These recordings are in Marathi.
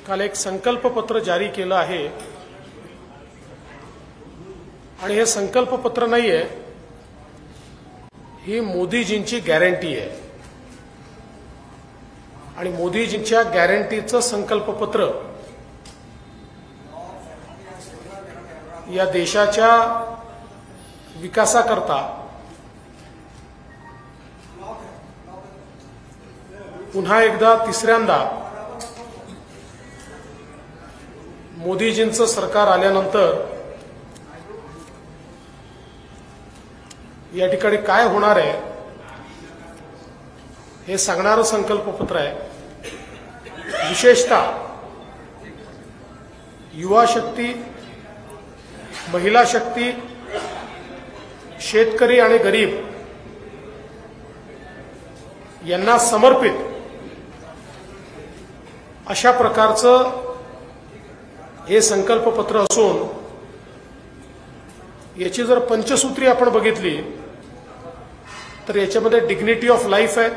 काल एक संकल्पपत्र जारी केलं आहे आणि हे संकल्पपत्र नाहीये, ही मोदीजींची गॅरंटी आहे आणि मोदीजींच्या गॅरंटीचं संकल्पपत्र या देशाच्या विकासाकरता पुन्हा एकदा तिसऱ्यांदा मोदीजींचं सरकार आल्यानंतर या ठिकाणी काय होणार आहे हे सांगणारं संकल्पपत्र आहे। विशेषतः युवा शक्ती, महिला शक्ती, शेतकरी आणि गरीब यांना समर्पित अशा प्रकारचं हे संकल्पपत्र असून याची जर पंचसूत्री आपण बघितली तर याच्यामध्ये डिग्निटी ऑफ लाईफ आहे,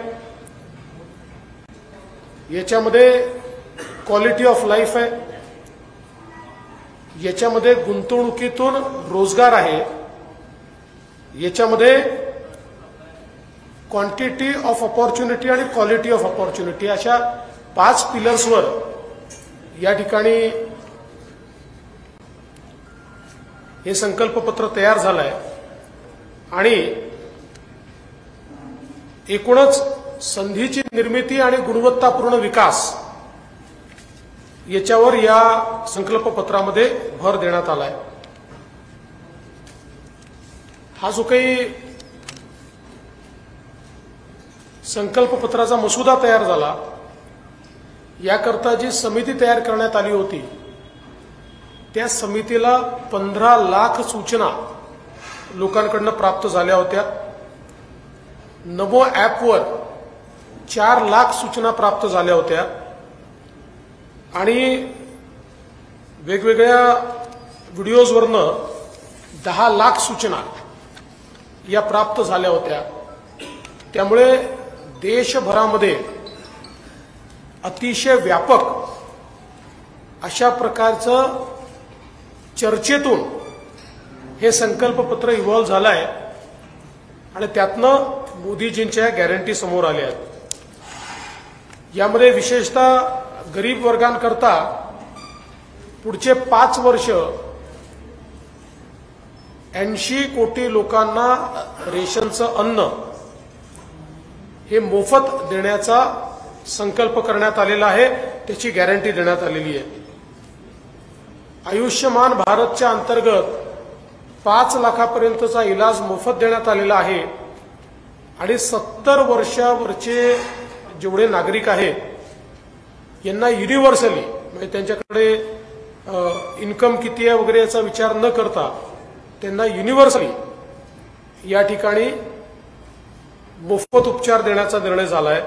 याच्यामध्ये क्वालिटी ऑफ लाईफ आहे, याच्यामध्ये गुंतवणुकीतून रोजगार आहे, याच्यामध्ये क्वांटिटी ऑफ अपॉर्च्युनिटी आणि क्वालिटी ऑफ अपॉर्च्युनिटी अशा 5 पिलर्सवर या ठिकाणी हे संकल्पपत्र तयार झालं आहे आणि एकूणच संधीची निर्मिती आणि गुणवत्तापूर्ण विकास याच्यावर या संकल्पपत्रामध्ये भर देण्यात आला आहे। हा जो काही संकल्पपत्राचा मसुदा तयार झाला याकरता जी समिती तयार करण्यात आली होती त्या समितीला 15 लाख सूचना लोकांकडून प्राप्त झाल्या होत्या। नमो ॲपवर 4 लाख सूचना प्राप्त झाल्या होत्या आणि वेगवेगळ्या व्हिडिओजवरनं 10 लाख सूचना या प्राप्त झाल्या होत्या। त्यामुळे देशभरामध्ये अतिशय व्यापक अशा प्रकारचं चर्चेतून हे संकल्पपत्र इव्हॉल्व झालं आहे आणि त्यातनं मोदीजींच्या गॅरंटी समोर आल्या आहेत। यामध्ये विशेषतः गरीब वर्गांकरता पुढचे 5 वर्ष 80 कोटी लोकांना रेशनचं अन्न हे मोफत देण्याचा संकल्प करण्यात आलेला आहे, त्याची गॅरंटी देण्यात आलेली आहे। आयुष्यमान भारतच्या अंतर्गत 5 लाखापर्यंतचा इलाज मोफत देण्यात आलेला आहे आणि 70 वर्षावरचे जेवढे नागरिक आहेत यांना युनिव्हर्सली म्हणजे त्यांच्याकडे इन्कम किती आहे वगैरे याचा विचार न करता त्यांना युनिव्हर्सली या ठिकाणी मोफत उपचार देण्याचा निर्णय झाला आहे।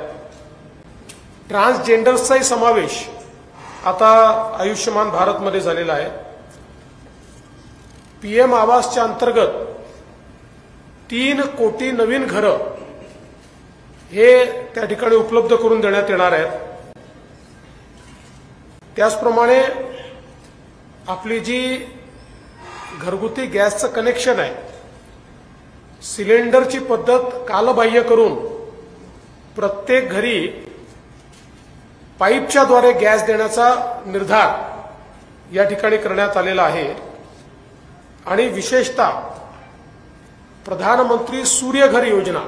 ट्रान्सजेंडर्सचाही समावेश आता आयुष्यमान भारतमध्ये झालेला आहे। पीएम आवासच्या अंतर्गत 3 कोटी नवीन घरं हे त्या ठिकाणी उपलब्ध करून देण्यात येणार आहेत। त्याचप्रमाणे आपली जी घरगुती गॅसचं कनेक्शन आहे, सिलेंडरची पद्धत कालबाह्य करून प्रत्येक घरी पाईपच्या द्वारे गॅस देण्याचा निर्धार या ठिकाणी करण्यात आलेला आहे आणि विशेषतः प्रधानमंत्री सूर्यघर योजना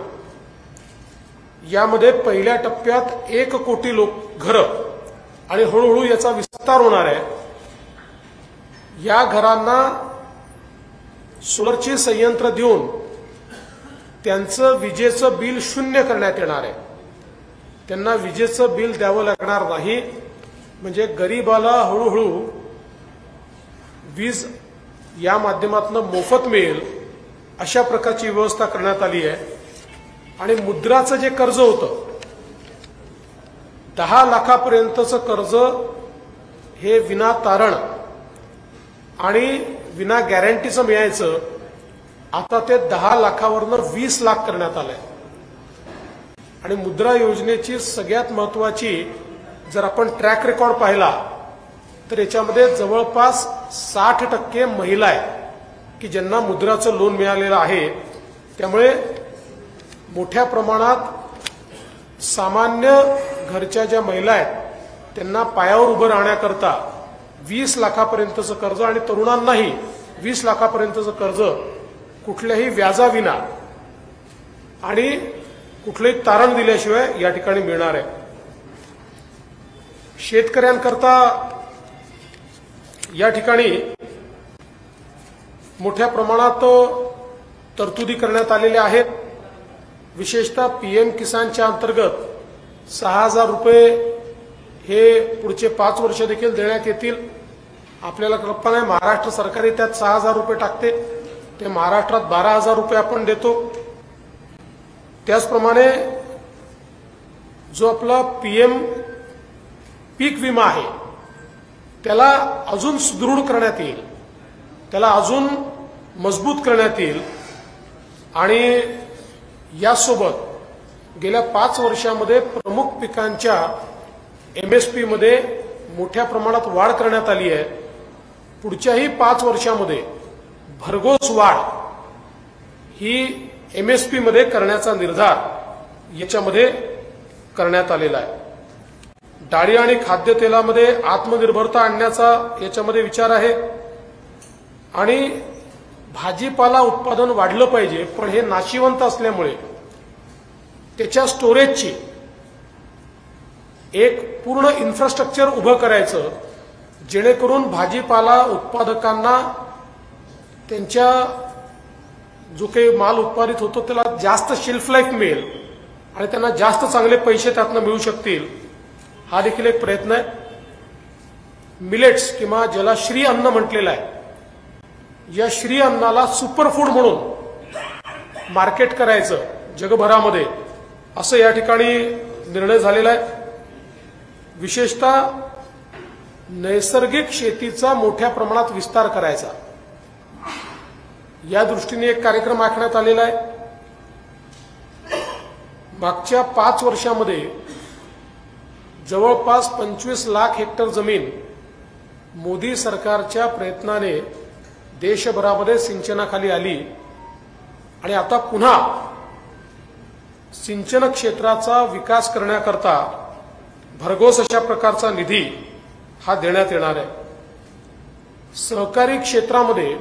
यामध्ये पहिल्या टप्प्यात 1 कोटी घरं आणि हळूहळू याचा विस्तार होणार आहे। या घरांना सोलरची संयंत्र देऊन त्यांचं विजेचं बिल 0 करण्यात येणार आहे। त्यांना विजेचं बिल द्यावं लागणार नाही, म्हणजे गरीबाला हळूहळू वीज या माध्यमातून मोफत मिळेल अशा प्रकारची व्यवस्था करण्यात आली आहे। आणि मुद्राचं जे कर्ज होतं 10 लाखापर्यंतचं कर्ज हे विना तारण आणि विना गॅरंटीचं मिळायचं, आता ते 10 लाखावरनं 20 लाख करण्यात आलंय। आणि मुद्रा योजनेची सगळ्यात महत्त्वाची जर आपण ट्रॅक रेकॉर्ड पाहिला तर याच्यामध्ये जवळपास 60% महिला आहेत की ज्यांना मुद्राचं लोन मिळालेलं आहे। त्यामुळे मोठ्या प्रमाणात सामान्य घरच्या ज्या महिला आहेत त्यांना पायावर उभं राहण्याकरता 20 लाखापर्यंतचं कर्ज आणि तरुणांनाही 20 लाखापर्यंतचं कर्ज कुठल्याही व्याजाविना आणि कुठलंही तारण दिल्याशिवाय या ठिकाणी मिळणार आहे। शेतकऱ्यांकरता या ठिकाणी मोठ्या प्रमाणात तरतुदी करण्यात आलेल्या आहेत। विशेषतः पीएम किसानच्या अंतर्गत 6,000 रुपये हे पुढचे 5 वर्ष देखील देण्यात येतील। आपल्याला कल्पना आहे महाराष्ट्र सरकार त्यात 6,000 रुपये टाकते, ते महाराष्ट्रात 12,000 रुपये आपण देतो। त्याचप्रमाणे जो आपला पीएम पीक विमा आहे त्याला अजून सुदृढ करण्यात येईल, त्याला अजून मजबूत करण्यात येईल आणि यासोबत गेल्या 5 वर्षांमध्ये प्रमुख पिकांच्या एमएसपी मध्ये मोठ्या प्रमाणात वाढ करण्यात आली आहे। पुढच्याही 5 वर्षांमध्ये भरघोस वाढ ही एमएसपी मध्ये करण्याचा निर्धार याच्यामध्ये करण्यात आलेला आहे। डाळी आणि खाद्यतेलामध्ये आत्मनिर्भरता आणण्याचा याच्यामध्ये विचार आहे आणि भाजीपाला उत्पादन वाढलं पाहिजे, पण हे नाशिवंत असल्यामुळे त्याच्या स्टोरेजची एक पूर्ण इन्फ्रास्ट्रक्चर उभं करायचं, जेणेकरून भाजीपाला उत्पादकांना त्यांच्या जो काही माल उत्पादित होतो त्याला जास्त शेल्फ लाईफ मिळेल आणि त्यांना जास्त चांगले पैसे त्यातनं मिळू शकतील। हा देखील एक प्रयत्न आहे। मिलेट्स किंवा ज्याला श्री अन्न म्हटलेलं आहे, या श्री अन्नाला सुपरफूड म्हणून मार्केट करायचं जगभरामध्ये, असं या ठिकाणी निर्णय झालेला आहे। विशेषतः नैसर्गिक शेतीचा मोठ्या प्रमाणात विस्तार करायचा, या दृष्टीने एक कार्यक्रम आखण्यात आलेला आहे। मागच्या 5 वर्षांमध्ये जवळपास 25 लाख हेक्टर जमीन मोदी सरकारच्या प्रयत्नाने देशभरामध्ये सिंचनाखाली आली आणि आता पुन्हा सिंचन क्षेत्राचा विकास करण्याकरता भरघोस अशा प्रकारचा निधी हा देण्यात येणार आहे। सहकारी क्षेत्रामध्ये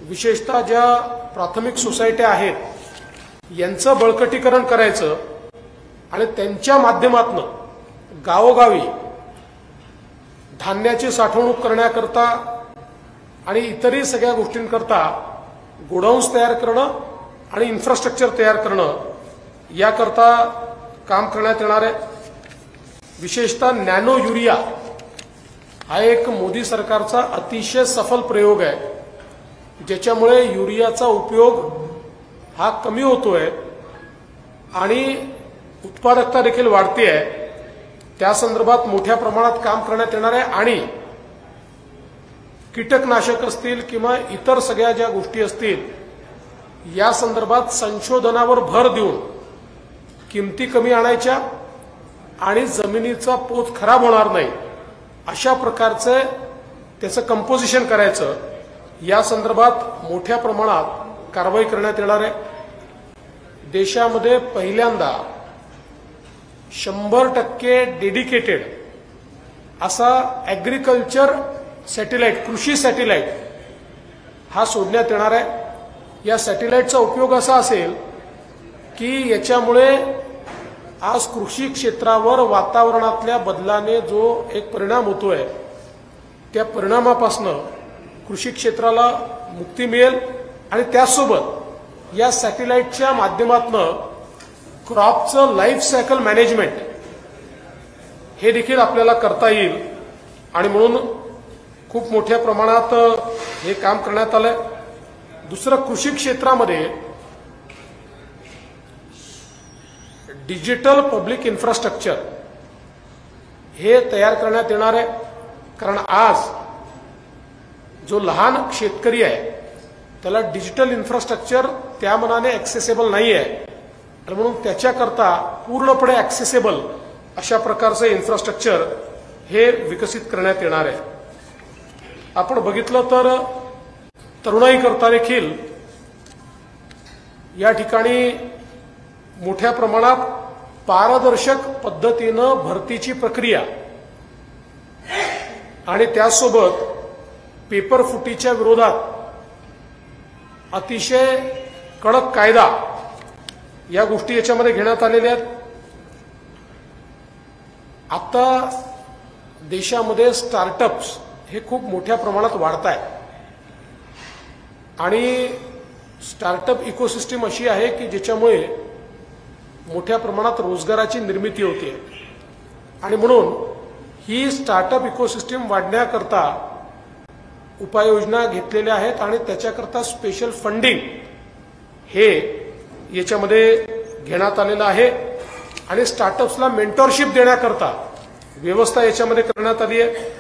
विशेषतः ज्या प्राथमिक सोसायट्या आहेत यांचं बळकटीकरण करायचं आणि त्यांच्या माध्यमातून गावोगावी धान्याची साठवणूक करण्याकरता आणि इतरही सगळ्या गोष्टींकरता गोडाऊन्स तयार करणं आणि इन्फ्रास्ट्रक्चर तयार करणं याकरता काम करण्यात येणार आहे। विशेषतः नॅनो युरिया हा एक मोदी सरकारचा अतिशय सफल प्रयोग आहे, ज्याच्यामुळे युरियाचा उपयोग हा कमी होतोय आणि उत्पादकता देखील वाढते आहे। त्या संदर्भात मोठ्या प्रमाणात काम करण्यात येणार आहे आणि कीटकनाशक असतील किंवा इतर सगळ्या ज्या गोष्टी असतील या संदर्भात संशोधनावर भर देऊन किमती कमी आणायच्या आणि जमिनीचा पोत खराब होणार नाही अशा प्रकारचे त्याचं कंपोजिशन करायचं, या संदर्भात मोठ्या प्रमाणात कारवाई करण्यात येणार आहे। देशामध्ये पहिल्यांदा 100% डेडिकेटेड असा ॲग्रिकल्चर सॅटेलाइट, कृषी सॅटेलाइट हा सोडण्यात येणार आहे। या सॅटेलाइटचा उपयोग असा असेल की याच्यामुळे आज कृषी क्षेत्रावर वातावरणातल्या बदलाने जो एक परिणाम होतोय त्या परिणामापासून कृषी क्षेत्राला मुक्ती मिळेल आणि त्यासोबत या सॅटेलाइटच्या माध्यमातून क्रॉपचं लाईफ सायकल मॅनेजमेंट हे देखील आपल्याला करता येईल आणि म्हणून खूप मोठ्या प्रमाणात हे काम करण्यात आलंय। दुसरं, कृषी क्षेत्रामध्ये डिजिटल पब्लिक इन्फ्रास्ट्रक्चर हे तयार करण्यात येणार आहे, कारण आज जो लहान शेतकरी आहे त्याला डिजिटल इन्फ्रास्ट्रक्चर त्या मनाने ॲक्सेसेबल नाही आहे आणि म्हणून त्याच्याकरता पूर्णपणे ॲक्सेसेबल अशा प्रकारचं इन्फ्रास्ट्रक्चर हे विकसित करण्यात येणार आहे। आपण बघितलं तर तरुणाई करता देखील या ठिकाणी मोठ्या प्रमाणात पारदर्शक पद्धतीनं भरतीची प्रक्रिया आणि त्यासोबत पेपर फुटीच्या विरोधात अतिशय कडक कायदा या गोष्टी याच्यामध्ये घेण्यात आलेल्या आहेत। आता देशामध्ये स्टार्टअप्स हे खूप मोठ्या प्रमाणात वाढत आहेत आणि स्टार्टअप इकोसिस्टम अशी आहे की ज्याच्यामुळे मोठ्या प्रमाणात रोजगाराची निर्मिती होते आणि म्हणून ही स्टार्टअप इकोसिस्टम वाढण्याकरता उपाययोजना घेतलेल्या आहेत आणि त्याच्याकरता स्पेशल फंडिंग हे याच्यामध्ये घेण्यात आलेलं आहे आणि स्टार्टअप्सला मेंटरशिप देण्याकरता व्यवस्था याच्यामध्ये करण्यात आली आहे।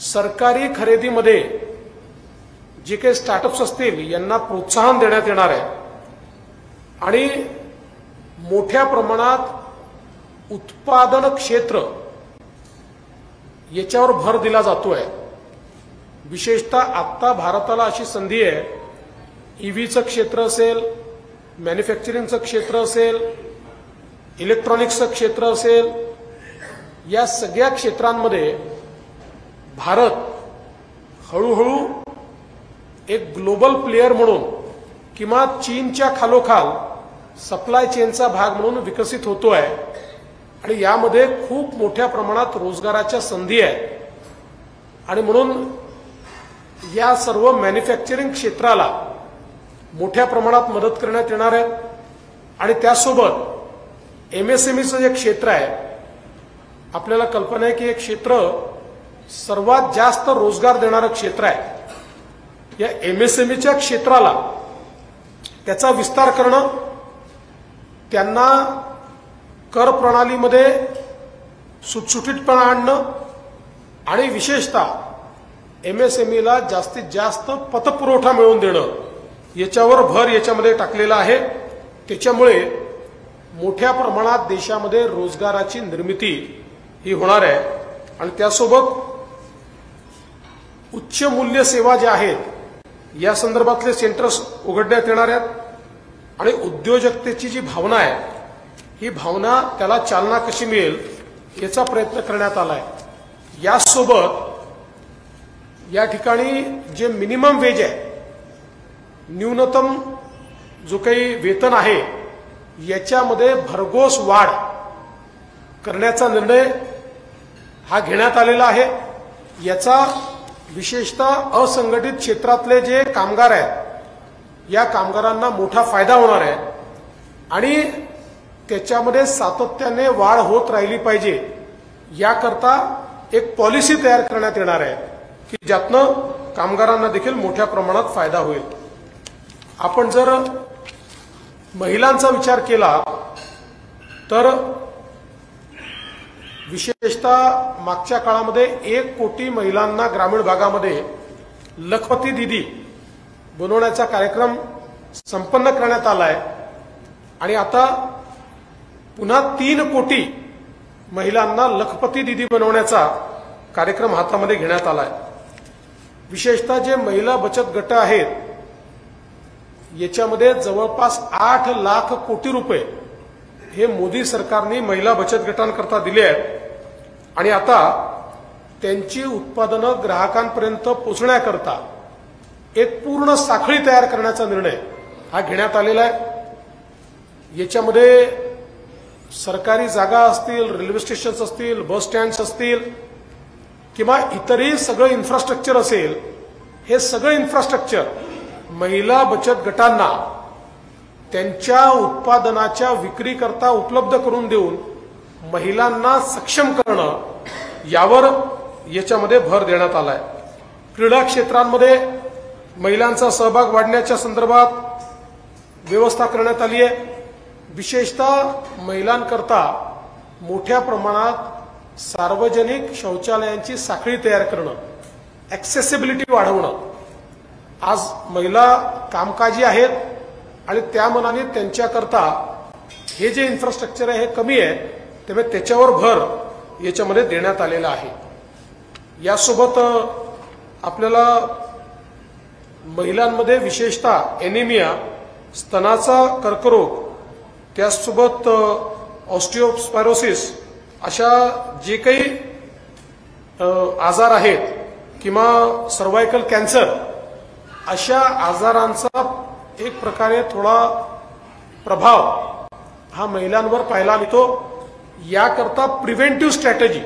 सरकारी खरेदीमध्ये जे काही स्टार्टअप्स असतील यांना प्रोत्साहन देण्यात येणार आहे आणि मोठ्या प्रमाणात उत्पादन क्षेत्र याच्यावर भर दिला जातोय। विशेषतः आता भारताला अशी संधी आहे, ईव्हीचं क्षेत्र असेल, मॅन्युफॅक्चरिंगचं क्षेत्र असेल, इलेक्ट्रॉनिक्सचं क्षेत्र असेल, या सगळ्या क्षेत्रांमध्ये भारत हळूहळू एक ग्लोबल प्लेयर म्हणून किंवा चीनच्या खालोखाल सप्लाय चेनचा भाग म्हणून विकसित होतोय आणि यामध्ये खूप मोठ्या प्रमाणात रोजगाराच्या संधी आहेत आणि म्हणून या सर्व मॅन्युफॅक्चरिंग क्षेत्राला मोठ्या प्रमाणात मदत करण्यात येणार आहे आणि त्यासोबत एमएसएमईचं जे क्षेत्र आहे, आपल्याला कल्पना आहे की हे क्षेत्र सर्वात जास्त रोजगार देणारं क्षेत्र आहे। या एमएसएमईच्या क्षेत्राला त्याचा विस्तार करणं, त्यांना कर प्रणालीमध्ये सुटसुटीतपणा आणणं आणि विशेषतः एमएसएमईला जास्तीत जास्त पतपुरवठा मिळवून देणं याच्यावर भर याच्यामध्ये टाकलेला आहे। त्याच्यामुळे मोठ्या प्रमाणात देशामध्ये रोजगाराची निर्मिती ही होणार आहे आणि त्यासोबत उच्च मूल्य सेवा ज्या आहेत या संदर्भातले सेंटर्स उघडण्यात येणार आहेत आणि उद्योजकतेची जी भावना आहे ही भावना त्याला चालना कशी मिळेल याचा प्रयत्न करण्यात आला आहे। यासोबत या ठिकाणी जे मिनिमम वेज आहे, न्यूनतम जो काही वेतन आहे याच्यामध्ये भरघोस वाढ करण्याचा निर्णय हा घेण्यात आलेला आहे। याचा विशेषतः असंघटित क्षेत्रातले जे कामगार आहेत या कामगारांना मोठा फायदा होणार आहे आणि त्याच्यामध्ये सातत्याने वाढ होत राहिली पाहिजे याकरता एक पॉलिसी तयार करण्यात येणार आहे की ज्यातनं कामगारांना देखील मोठ्या प्रमाणात फायदा होईल। आपण जर महिलांचा विचार केला तर विशेषतः मागच्या काळामध्ये 1 कोटी महिलांना ग्रामीण भागामध्ये लखपती दीदी बनवण्याचा कार्यक्रम संपन्न करण्यात आला आहे आणि आता पुन्हा 3 कोटी महिलांना लखपती दीदी बनवण्याचा कार्यक्रम हातामध्ये घेण्यात आला आहे। विशेषतः जे महिला बचत गट आहेत याच्यामध्ये जवळपास 8 लाख कोटी रुपये हे मोदी सरकारने महिला बचत गटांकरता दिले आहेत आणि आता त्यांची उत्पादनं ग्राहकांपर्यंत पोहोचण्याकरता एक पूर्ण साखळी तयार करण्याचा निर्णय हा घेण्यात आलेला आहे। याच्यामध्ये सरकारी जागा असतील, रेल्वे स्टेशन्स असतील, बस स्टँड्स असतील किंवा इतरही सगळं इन्फ्रास्ट्रक्चर असेल, हे सगळं इन्फ्रास्ट्रक्चर महिला बचत गटांना त्यांच्या उत्पादनाच्या विक्रीकरता उपलब्ध करून देऊन महिलांना सक्षम करणं यावर याच्यामध्ये भर देण्यात आलाय। क्रीडा क्षेत्रांमध्ये महिलांचा सहभाग वाढण्याच्या संदर्भात व्यवस्था करण्यात आली आहे। विशेषतः महिलांकरता मोठ्या प्रमाणात सार्वजनिक शौचालयांची साखळी तयार करणं, ॲक्सेसिबिलिटी वाढवणं। आज महिला कामकाजी आहेत आणि त्या मनाने त्यांच्याकरता हे जे इन्फ्रास्ट्रक्चर आहे हे कमी आहे, त्यामुळे त्याच्यावर भर याच्यामध्ये देण्यात आलेला आहे। यासोबत आपल्याला महिलांमध्ये विशेषतः एनिमिया, स्तनाचा कर्करोग, त्यासोबत ऑस्टिओस्पायरोसिस अशा जे काही आजार आहेत किंवा सर्वायकल कॅन्सर अशा आजारांचा एक प्रकारे थोडा प्रभाव हा महिलांवर पाहायला मिळतो। याकरता प्रिव्हेंटिव्ह स्ट्रॅटेजी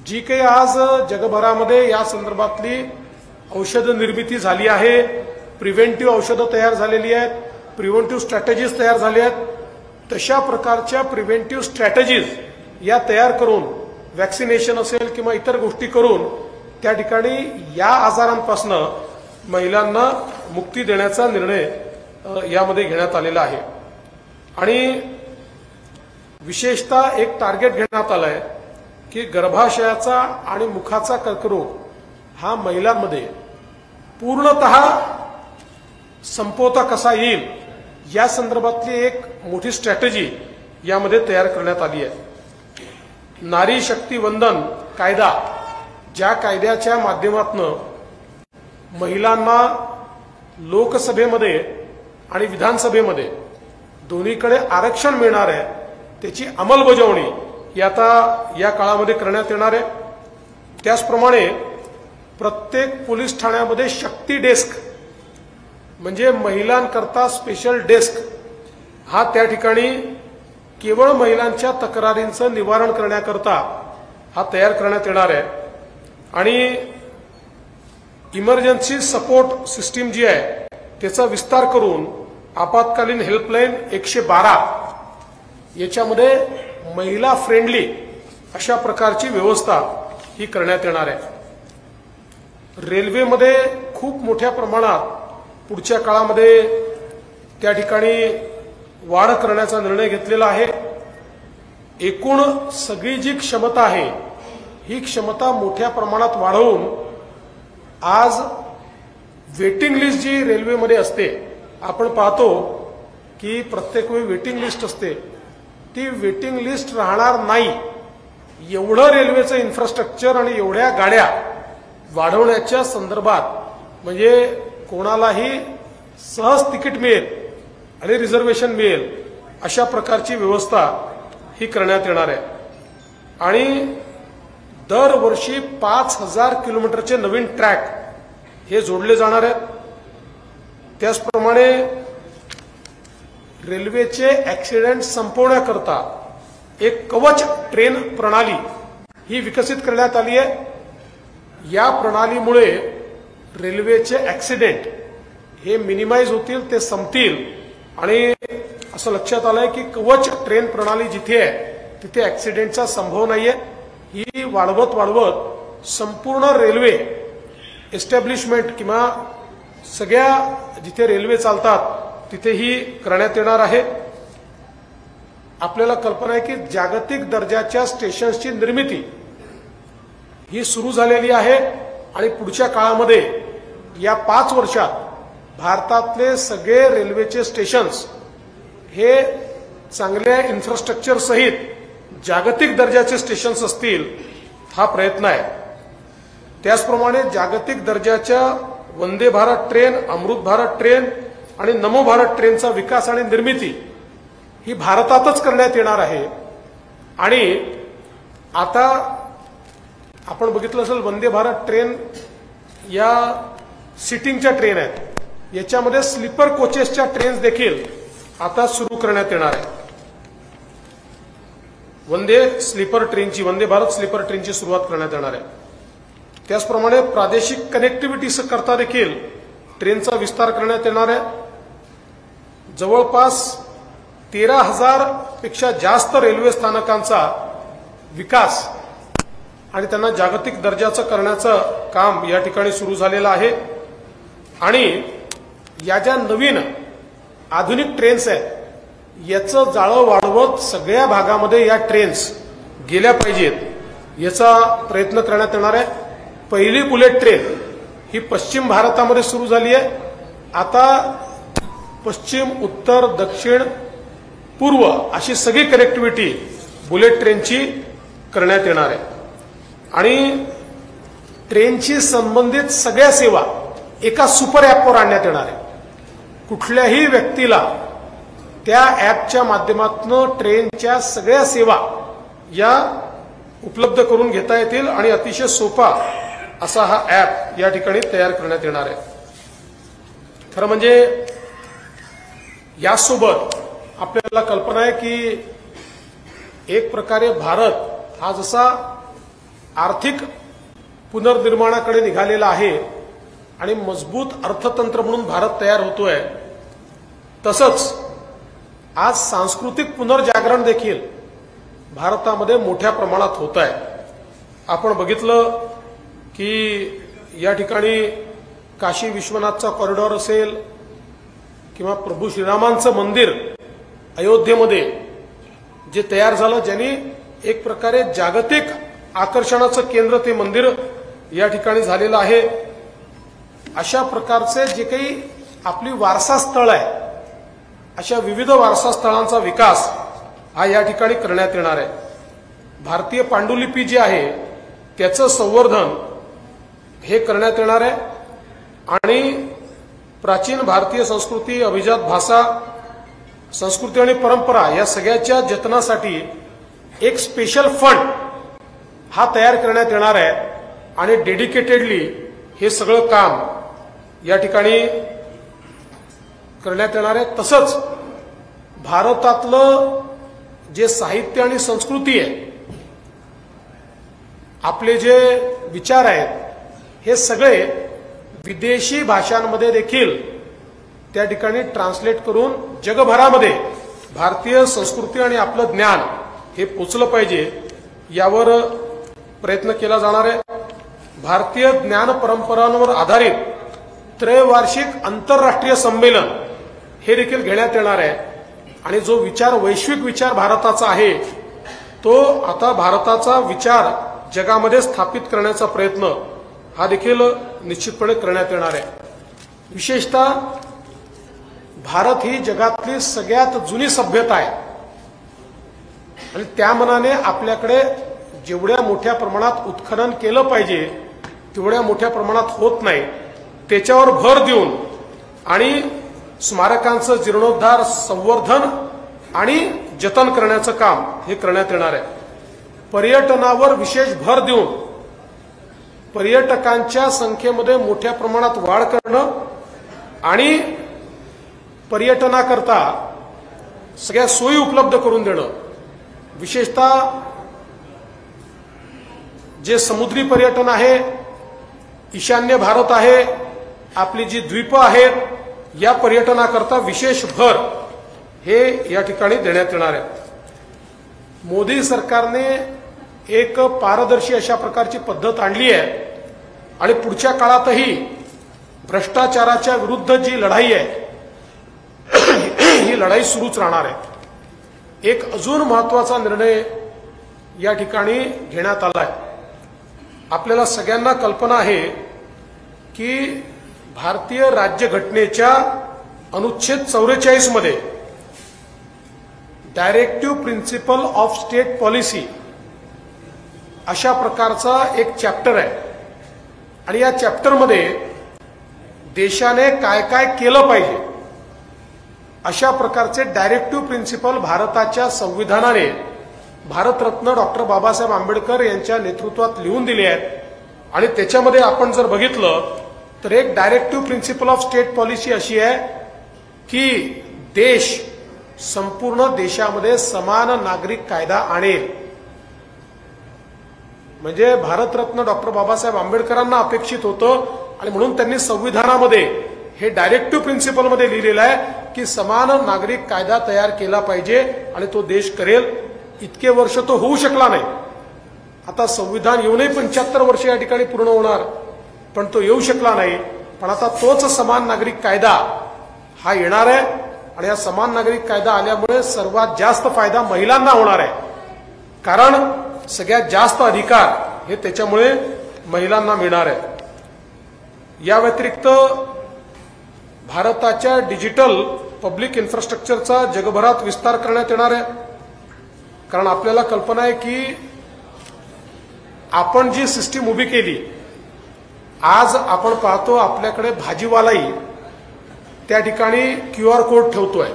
जी काही आज जगभरामध्ये या संदर्भातली औषध निर्मिती झाली आहे, प्रिव्हेंटिव्ह औषधं तयार झालेली आहेत, प्रिव्हेंटिव्ह स्ट्रॅटेजीज तयार झाल्या आहेत, तशा प्रकारच्या प्रिव्हेंटिव्ह स्ट्रॅटेजीज या तयार करून वॅक्सिनेशन असेल किंवा इतर गोष्टी करून त्या ठिकाणी या आजारांपासून महिलांना मुक्ती देण्याचा निर्णय यामध्ये घेण्यात आलेला आहे। आणि विशेषतः एक टार्गेट घेण्यात आलं आहे की गर्भाशयाचा आणि मुखाचा कर्करोग हा महिलांमध्ये पूर्णतः संपवता कसा येईल या संदर्भातली एक मोठी स्ट्रॅटेजी यामध्ये तयार करण्यात आली आहे। नारी शक्ती वंदन कायदा, ज्या कायद्याच्या माध्यमातून महिलांना लोकसभेमध्ये आणि विधानसभेमध्ये दोन्हीकडे आरक्षण मिळणार आहे, त्याची अंमलबजावणी ही आता या काळामध्ये करण्यात येणार आहे। त्याचप्रमाणे प्रत्येक पोलीस ठाण्यामध्ये शक्ती डेस्क म्हणजे महिलांकरता स्पेशल डेस्क हा त्या ठिकाणी केवळ महिलांच्या तक्रारींचं निवारण करण्याकरता हा तयार करण्यात येणार आहे। आणि इमर्जन्सी सपोर्ट सिस्टीम जी आहे त्याचा विस्तार करून आपत्कालीन हेल्पलाईन 112 याच्यामध्ये महिला फ्रेंडली अशा प्रकारची व्यवस्था ही करण्यात येणार आहे। रेल्वेमध्ये खूप मोठ्या प्रमाणात पुढच्या काळामध्ये त्या ठिकाणी वाढ करण्याचा निर्णय घेतलेला आहे। एकूण सगळी जी क्षमता आहे ही क्षमता मोठ्या प्रमाणात वाढवून आज वेटिंग लिस्ट जी रेल्वेमध्ये असते, आपण पाहतो की प्रत्येक वेळी वेटिंग लिस्ट असते, ती वेटिंग लिस्ट राहणार नाही एवढं रेल्वेचं इन्फ्रास्ट्रक्चर आणि एवढ्या गाड्या वाढवण्याच्या संदर्भात म्हणजे कोणालाही सहज तिकीट मिळेल आणि रिझर्वेशन मिळेल अशा प्रकारची व्यवस्था ही करण्यात येणार आहे। आणि दरवर्षी 5000 किलोमीटरचे नवीन ट्रॅक हे जोडले जाणार आहेत। त्याचप्रमाणे रेल्वेचे ऍक्सिडेंट संपवण्याकरता एक कवच ट्रेन प्रणाली ही विकसित करण्यात आली आहे। या प्रणालीमुळे रेल्वेचे ऍक्सिडेंट हे मिनिमाइज होतील, ते संपतील। आणि असं लक्षात आलंय की कवच ट्रेन प्रणाली जिथे आहे तिथे ऍक्सिडेंटचा संभव नाहीये। ही वाढवत वाढवत संपूर्ण रेल्वे एस्टॅब्लिशमेंट किंवा सगळ्या जिथे रेल्वे चालतात तिथेही करण्यात येणार आहे। आपल्याला कल्पना आहे की जागतिक दर्जाच्या स्टेशन्सची निर्मिती ही सुरू झालेली आहे आणि पुढच्या काळामध्ये या 5 वर्षात भारतातले सगळे रेल्वेचे स्टेशन्स हे चांगल्या इन्फ्रास्ट्रक्चर सहित जागतिक दर्जाचे स्टेशन्स असतील हा प्रयत्न आहे। त्याचप्रमाणे जागतिक दर्जाच्या वंदे भारत ट्रेन, अमृत भारत ट्रेन आणि नमो भारत ट्रेनचा विकास आणि निर्मिती ही भारतातच करण्यात येणार आहे। आणि आता आपण बघितलं असेल वंदे भारत ट्रेन या सिटिंगच्या ट्रेन आहेत, याच्यामध्ये स्लीपर कोचेसच्या ट्रेन्स देखील आता सुरू करण्यात येणार आहे। वंदे भारत स्लीपर ट्रेनची सुरुवात करण्यात येणार आहे। त्याचप्रमाणे प्रादेशिक कनेक्टिव्हिटी करता देखील ट्रेनचा विस्तार करण्यात येणार आहे। जवळपास 13,000 पेक्षा जास्त रेल्वे स्थानकांचा विकास आणि त्यांना जागतिक दर्जाचं करण्याचं काम या ठिकाणी सुरू झालेलं आहे। आणि या ज्या नवीन आधुनिक ट्रेन्स आहेत याचं जाळं वाढवत सगळ्या भागामध्ये या ट्रेन्स गेल्या पाहिजेत याचा प्रयत्न करण्यात येणार आहे। पहिली बुलेट ट्रेन ही पश्चिम भारतामध्ये सुरू झाली आहे। आता पश्चिम, उत्तर, दक्षिण, पूर्व अशी सगळी कनेक्टिव्हिटी बुलेट ट्रेनची करण्यात येणार आहे आणि ट्रेनशी संबंधित सगळ्या सेवा एका सुपर ॲपवर आणण्यात येणार आहे। कुठल्याही व्यक्तीला त्या ॲपच्या माध्यमातून ट्रेनच्या सगळ्या सेवा या उपलब्ध करून घेता येतील आणि अतिशय सोपा असा हा ॲप या ठिकाणी तयार करण्यात येणार आहे। खरं म्हणजे यासोबत आपल्याला कल्पना आहे की एक प्रकारे भारत हा जसा आर्थिक पुनर्निर्माणाकडे निघालेला आहे आणि मजबूत अर्थतंत्र म्हणून भारत तयार होतोय, तसंच आज सांस्कृतिक पुनर्जागरण देखील भारतामध्ये मोठ्या प्रमाणात होत आहे। आपण बघितलं की या ठिकाणी काशी विश्वनाथचा कॉरिडॉर असेल किंवा प्रभू श्रीरामांचं मंदिर अयोध्येमध्ये जे तयार झालं, ज्यांनी एक प्रकारे जागतिक आकर्षणाचं केंद्र ते मंदिर या ठिकाणी झालेलं आहे। अशा प्रकारचे जे काही आपली वारसा स्थळ आहे, अशा विविध वारसा स्थळांचा विकास हा या ठिकाणी करण्यात येणार आहे। भारतीय पांडुलिपी जी आहे त्याचं संवर्धन हे करण्यात येणार आहे आणि प्राचीन भारतीय संस्कृती, अभिजात भाषा, संस्कृती आणि परंपरा या सगळ्याच्या जतनासाठी एक स्पेशल फंड हा तयार करण्यात येणार आहे आणि डेडिकेटेडली हे सगळं काम या ठिकाणी करण्यात येणार आहे। तसंच भारतातलं जे साहित्य आणि संस्कृती आहे, आपले जे विचार आहेत, हे सगळे विदेशी भाषांमध्ये देखील त्या ठिकाणी ट्रान्सलेट करून जगभरामध्ये भारतीय संस्कृती आणि आपलं ज्ञान हे पोचलं पाहिजे, यावर प्रयत्न केला जाणार आहे। भारतीय ज्ञान परंपरांवर आधारित त्रैवार्षिक आंतरराष्ट्रीय संमेलन हे देखील घेण्यात येणार आहे आणि जो विचार, वैश्विक विचार भारताचा आहे, तो आता भारताचा विचार जगामध्ये स्थापित करण्याचा प्रयत्न हा देखील निश्चितपणे करण्यात येणार आहे। विशेषतः भारत ही जगातली सगळ्यात जुनी सभ्यता आहे आणि त्या मनाने आपल्याकडे जेवढ्या मोठ्या प्रमाणात उत्खनन केलं पाहिजे तेवढ्या मोठ्या प्रमाणात होत नाही, त्याच्यावर भर देऊन आणि स्मारकांचं जीर्णोद्धार, संवर्धन आणि जतन करण्याचं काम हे करण्यात येणार आहे। पर्यटनावर विशेष भर देऊन पर्यटकांच्या संख्येमध्ये मोठ्या प्रमाणात वाढ करणं आणि पर्यटनाकरता सगळ्या सोयी उपलब्ध करून देणं, विशेषतः जे समुद्री पर्यटन आहे, ईशान्य भारत आहे, आपली जी द्वीप आहेत, या पर्यटनाकरता विशेष भर हे या ठिकाणी देण्यात येणार आहे। मोदी सरकारने एक पारदर्शी अशा प्रकारची पद्धत आणली आहे आणि पुढच्या काळातही भ्रष्टाचाराच्या विरुद्ध जी लढाई आहे ही लढाई सुरूच राहणार आहे। एक अजून महत्वाचा निर्णय या ठिकाणी घेण्यात आला आहे। आपल्याला सगळ्यांना कल्पना आहे की भारतीय राज्यघटनेच्या अनुच्छेद 44 मध्ये directive principle of state policy अशा प्रकारचा एक चॅप्टर आहे आणि या चॅप्टरमध्ये देशाने काय काय केलं पाहिजे अशा प्रकारचे डायरेक्टिव्ह प्रिन्सिपल भारताच्या संविधानाने भारतरत्न डॉक्टर बाबासाहेब आंबेडकर यांच्या नेतृत्वात लिहून दिले आहेत आणि त्याच्यामध्ये आपण जर बघितलं तर एक directive principle of state policy अशी आहे की देश संपूर्ण देशामध्ये समान नागरिक कायदा आणेल। म्हणजे भारतरत्न डॉक्टर बाबासाहेब आंबेडकरांना अपेक्षित होतं आणि म्हणून त्यांनी संविधानामध्ये हे डायरेक्टिव्ह प्रिन्सिपलमध्ये लिहिलेलं आहे की समान नागरिक कायदा तयार केला पाहिजे आणि तो देश करेल। इतके वर्ष तो होऊ शकला नाही, आता संविधान येऊनही 75 वर्ष या ठिकाणी पूर्ण होणार, पण तो येऊ शकला नाही। पण आता तोच समान नागरिक कायदा हा येणार आहे आणि हा समान नागरिक कायदा आल्यामुळे सर्वात जास्त फायदा महिलांना होणार आहे, कारण सगळ्यात जास्त अधिकार हे त्याच्यामुळे महिलांना मिळणार आहे। या व्यतिरिक्त भारताच्या डिजिटल पब्लिक इन्फ्रास्ट्रक्चरचा जगभरात विस्तार करण्यात येणार आहे, कारण आपल्याला कल्पना आहे की आपण जी सिस्टीम उभी केली, आज आपण पाहतो आपल्याकडे भाजीवालाही त्या ठिकाणी QR कोड ठेवतोय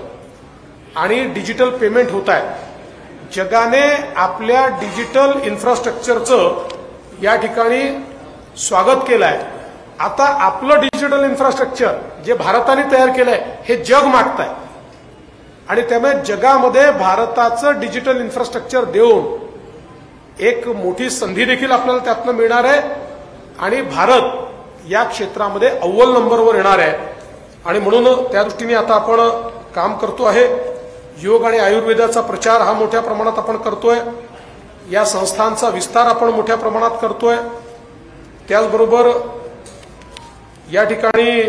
आणि डिजिटल पेमेंट होत आहे. जगाने आपल्या डिजिटल इन्फ्रास्ट्रक्चरचं या ठिकाणी स्वागत केलं आहे. आता आपलं डिजिटल इन्फ्रास्ट्रक्चर जे भारताने तयार केलंय हे जग मागतंय आणि त्यामुळे जगामध्ये भारताचं डिजिटल इन्फ्रास्ट्रक्चर देऊन एक मोठी संधी देखील आपल्याला त्यातनं मिळणार आहे आणि भारत या क्षेत्रामध्ये अव्वल नंबरवर येणार आहे. आणि म्हणून त्या दृष्टीने आता आपण काम करतो आहे. योग आणि आयुर्वेदाचा प्रचार हा मोठ्या प्रमाणात आपण करतोय. या संस्थांचा विस्तार आपण मोठ्या प्रमाणात करतोय. त्याचबरोबर या ठिकाणी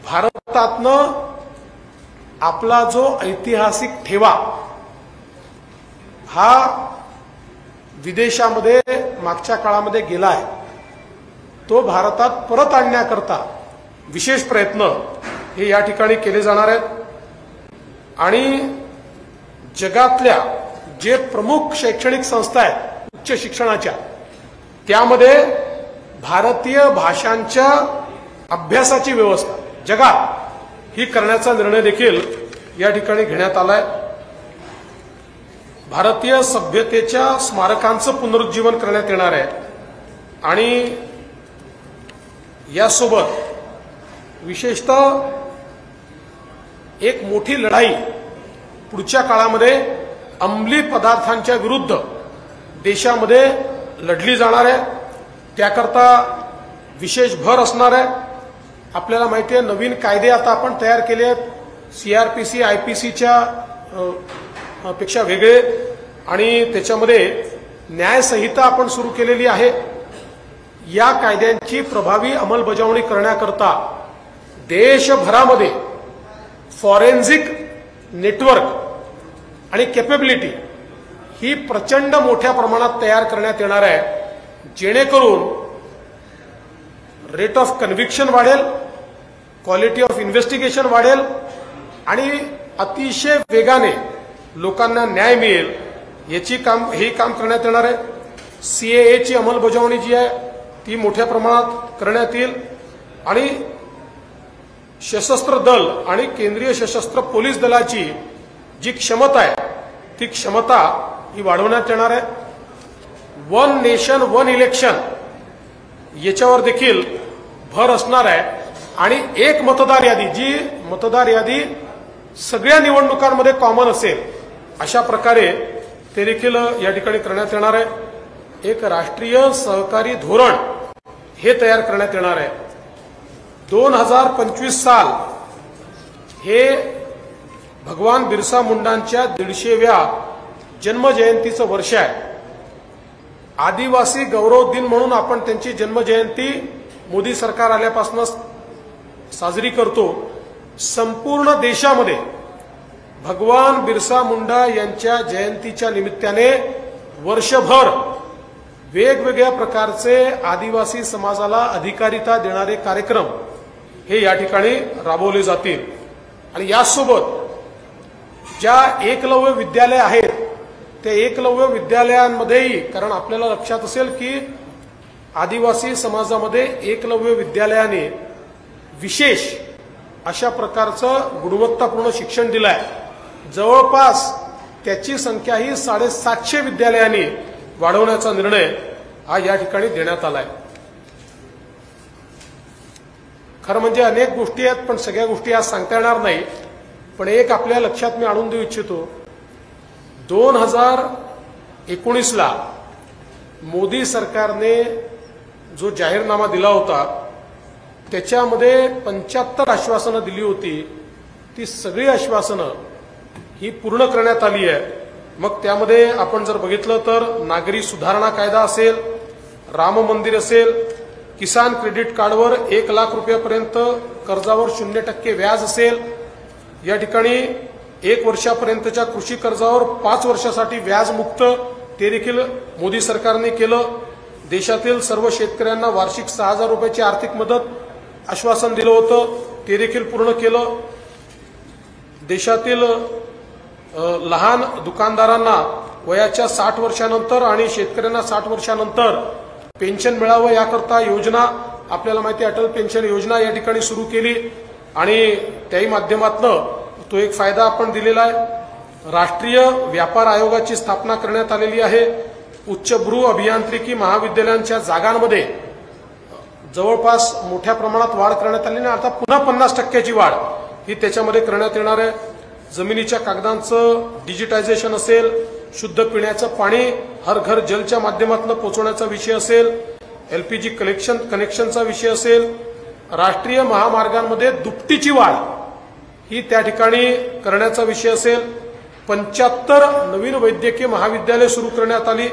भारतातनं आपला जो ऐतिहासिक ठेवा हा विदेशामध्ये मागच्या काळामध्ये गेला आहे, तो भारतात परत आणण्याकरता विशेष प्रयत्न हे या ठिकाणी केले जाणार आहेत. आणि जगातल्या जे प्रमुख शैक्षणिक संस्था आहेत उच्च शिक्षणाच्या, त्यामध्ये भारतीय भाषांच्या अभ्यासाची व्यवस्था जगात ही करण्याचा निर्णय देखील या ठिकाणी घेण्यात आलाय. भारतीय सभ्यतेच्या स्मारकांचं पुनरुज्जीवन करण्यात येणार आहे आणि यासोबत विशेषतः एक मोठी लढाई पुढच्या काळामध्ये अंमली पदार्थांच्या विरुद्ध देशामध्ये लढली जाणार आहे. त्याकरता विशेष भर असणार आहे. आपल्याला माहिती आहे नवीन कायदे आता आपण तयार केले आहेत, CRPC IPCच्या पेक्षा वेगळे, आणि त्याच्यामध्ये न्यायसंहिता आपण सुरू केलेली आहे. या कायद्यांची प्रभावी अंमलबजावणी करण्याकरता देशभरामध्ये फॉरेन्सिक नेटवर्क आणि कॅपेबिलिटी ही प्रचंड मोठ्या प्रमाणात तयार करण्यात येणार आहे, जेणेकरून रेट ऑफ कन्व्हिक्शन वाढेल, क्वालिटी ऑफ इन्व्हेस्टिगेशन वाढेल आणि अतिशय वेगाने लोकांना न्याय मिळेल. हे काम करण्यात येणार आहे. CAAची अंमलबजावणी जी आहे ती मोठ्या प्रमाणात करण्यात येईल आणि सशस्त्र दल आणि केंद्रीय सशस्त्र पोलीस दलाची जी क्षमता आहे ती क्षमता ही वाढवण्यात येणार आहे. वन नेशन वन इलेक्शन याच्यावर देखील भर असणार आहे आणि एक मतदार यादी, जी मतदार यादी सगळ्या निवडणुकांमध्ये कॉमन असेल अशा प्रकारे ते देखील या ठिकाणी करण्यात येणार आहे. एक राष्ट्रीय सहकारी धोरण हे तयार करण्यात येणार आहे. 2025 साल हे भगवान बिरसा मुंडांच्या 150व्या जन्मजयंतीचं वर्ष आहे. आदिवासी गौरव दिन म्हणून आपण त्यांची जन्मजयंती मोदी सरकार आल्यापासून साजरी करतो. संपूर्ण देशामध्ये भगवान बिरसा मुंडा यांच्या जयंतीच्या निमित्ताने वर्षभर वेगवेगळ्या प्रकारचे आदिवासी समाजाला अधिकारिता देणारे कार्यक्रम हे या ठिकाणी राबवले जातील. आणि यासोबत ज्या एकलव्य विद्यालय आहेत त्या एकलव्य विद्यालयांमध्येही, कारण आपल्याला लक्षात असेल की आदिवासी समाजामध्ये एकलव्य विद्यालयाने विशेष अशा प्रकारचं गुणवत्तापूर्ण शिक्षण दिलं आहे. जवळपास त्याची संख्या ही 750 विद्यालयांनी वाढवण्याचा निर्णय हा या ठिकाणी देण्यात आलाय. खरं म्हणजे अनेक गोष्टी आहेत, पण सगळ्या गोष्टी आज सांगता येणार नाही. पण एक आपल्या लक्षात मी आणून देऊ इच्छितो, 2019ला मोदी सरकारने जो जाहीरनामा दिला होता त्याच्यामध्ये 75 आश्वासनं दिली होती. ती सगळी आश्वासनं ही पूर्ण करण्यात आली आहे. मग त्यामध्ये आपण जर बघितलं तर नागरी सुधारणा कायदा असेल, राम मंदिर असेल, किसान क्रेडिट कार्डवर 1 लाख रुपयापर्यंत कर्जावर 0% व्याज असेल, या ठिकाणी 1 वर्षापर्यंतच्या कृषी कर्जावर 5 वर्षासाठी व्याज मुक्त ते देखील मोदी सरकारने केलं. देशातील सर्व शेतकऱ्यांना वार्षिक 6,000 रुपयाची आर्थिक मदत आश्वासन दिलं होतं, ते देखील पूर्ण केलं. देशातील लहान दुकानदारांना वयाच्या 60 वर्षानंतर आणि शेतकऱ्यांना 60 वर्षानंतर पेन्शन मिळावं याकरता योजना आपल्याला माहिती आहे, अटल पेन्शन योजना या ठिकाणी सुरू केली आणि त्याही माध्यमातून तो एक फायदा आपण दिलेला आहे। राष्ट्रीय व्यापार आयोगाची स्थापना करण्यात आलेली आहे। उच्चभ्रू अभियांत्रिकी महाविद्यालयांच्या जागांमध्ये जवळपास मोठ्या प्रमाणात वाढ करण्यात आली आणि आता पुन्हा 50% वाढ ही त्याच्यामध्ये करण्यात येणार आहे। जमिनीच्या कागदांचं डिजिटायझेशन असेल, शुद्ध पिण्याचं पाणी हर घर जलच्या माध्यमातून पोहोचवण्याचा विषय असेल, एलपीजी कनेक्शनचा विषय असेल, राष्ट्रीय महामार्गांमध्ये दुपटीची वाढ ही त्या ठिकाणी करण्याचा विषय असेल, 75 नवीन वैद्यकीय महाविद्यालय सुरू करण्यात आली।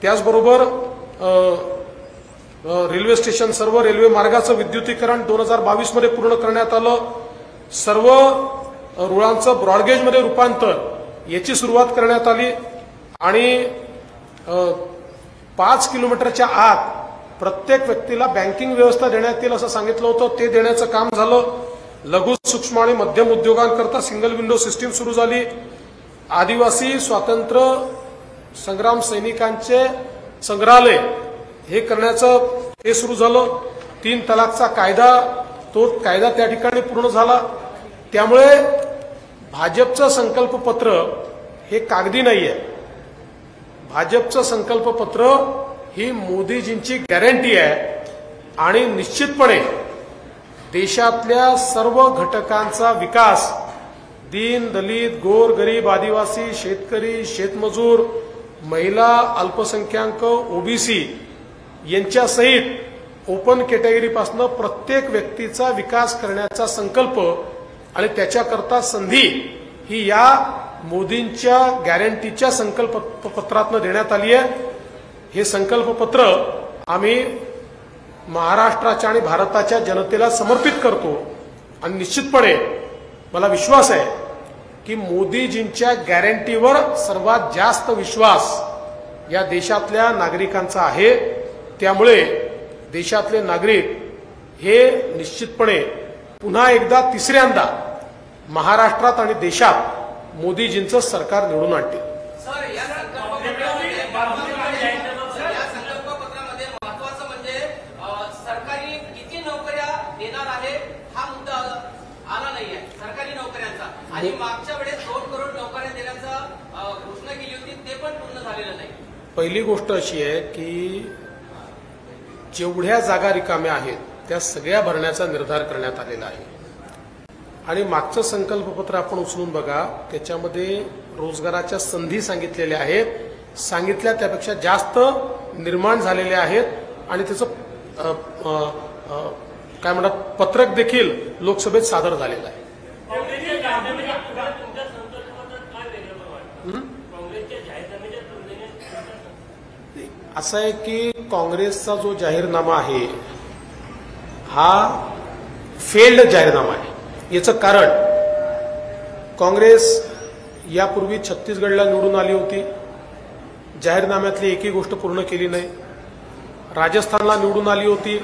त्याचबरोबर रेल्वे स्टेशन सर्व रेल्वे मार्गाचं विद्युतीकरण 2022 मध्ये पूर्ण करण्यात आलं। सर्व रुळांचं ब्रॉडगेजमध्ये रूपांतर याची सुरुवात करण्यात आली आणि 5 किलोमीटरच्या आत प्रत्येक व्यक्तीला बँकिंग व्यवस्था देण्यात येईल असं सांगितलं होतं, ते देण्याचं काम झालं। लघु सूक्ष्म आणि मध्यम उद्योगांकरता सिंगल विंडो सिस्टीम सुरू झाली। आदिवासी स्वातंत्र्य संग्राम सैनिकांचे संग्रहालय हे करण्याचं हे सुरू झालं। 3 तलाकचा कायदा तो कायदा त्या ठिकाणी पूर्ण झाला। त्यामुळे भाजपचं संकल्पपत्र हे कागदी नाहीये, भाजपचं संकल्पपत्र ही मोदीजींची गॅरंटी आहे आणि निश्चितपणे देशातल्या सर्व घटकांचा विकास, दीन दलित गोर गरीब आदिवासी शेतकरी शेतमजूर महिला अल्पसंख्याक ओबीसी यांच्यासहित ओपन कॅटेगरीपासून प्रत्येक व्यक्तीचा विकास करण्याचा संकल्प आणि त्याच्याकरता संधी ही या मोदींच्या गॅरंटीच्या संकल्पपत्रातून देण्यात आली आहे। हे संकल्पपत्र आम्ही महाराष्ट्राच्या आणि भारताच्या जनतेला समर्पित करतो आणि निश्चितपणे मला विश्वास आहे की मोदीजींच्या गॅरंटीवर सर्वात जास्त विश्वास या देशातल्या नागरिकांचा आहे। त्यामुळे देशातले नागरिक हे निश्चितपणे पुन्हा एकदा तिसऱ्यांदा महाराष्ट्रात आणि देशात मोदीजींचं सरकार निवडून आणतील। या संकल्पपत्रामध्ये महत्त्वाचं म्हणजे सरकारी किती नोकऱ्या देणार आहे हा मुद्दा आला नाहीये सरकारी नोकऱ्यांचा, आणि मागच्या वेळेस 2 करोड नोकऱ्या देण्याचा घोषणा केली होती ते पण पूर्ण झालेलं नाही। पहिली गोष्ट अशी आहे की जेवढ्या जागा रिकाम्या आहेत त्या सगळ्या भरण्याचा निर्धार करण्यात आलेला आहे आणि मागचं संकल्पपत्र आपण उचलून बघा, त्याच्यामध्ये रोजगाराच्या संधी सांगितलेल्या आहेत, सांगितल्या त्यापेक्षा जास्त निर्माण झालेल्या आहेत आणि त्याचं काय म्हणतात पत्रक देखील लोकसभेत सादर झालेलं आहे। असं आहे की काँग्रेसचा जो जाहीरनामा आहे हा फेल्ड जाहीरनामा आहे। याचं कारण काँग्रेस यापूर्वी छत्तीसगडला निवडून आली होती, जाहीरनाम्यातली एकही गोष्ट पूर्ण केली नाही। राजस्थानला निवडून आली होती,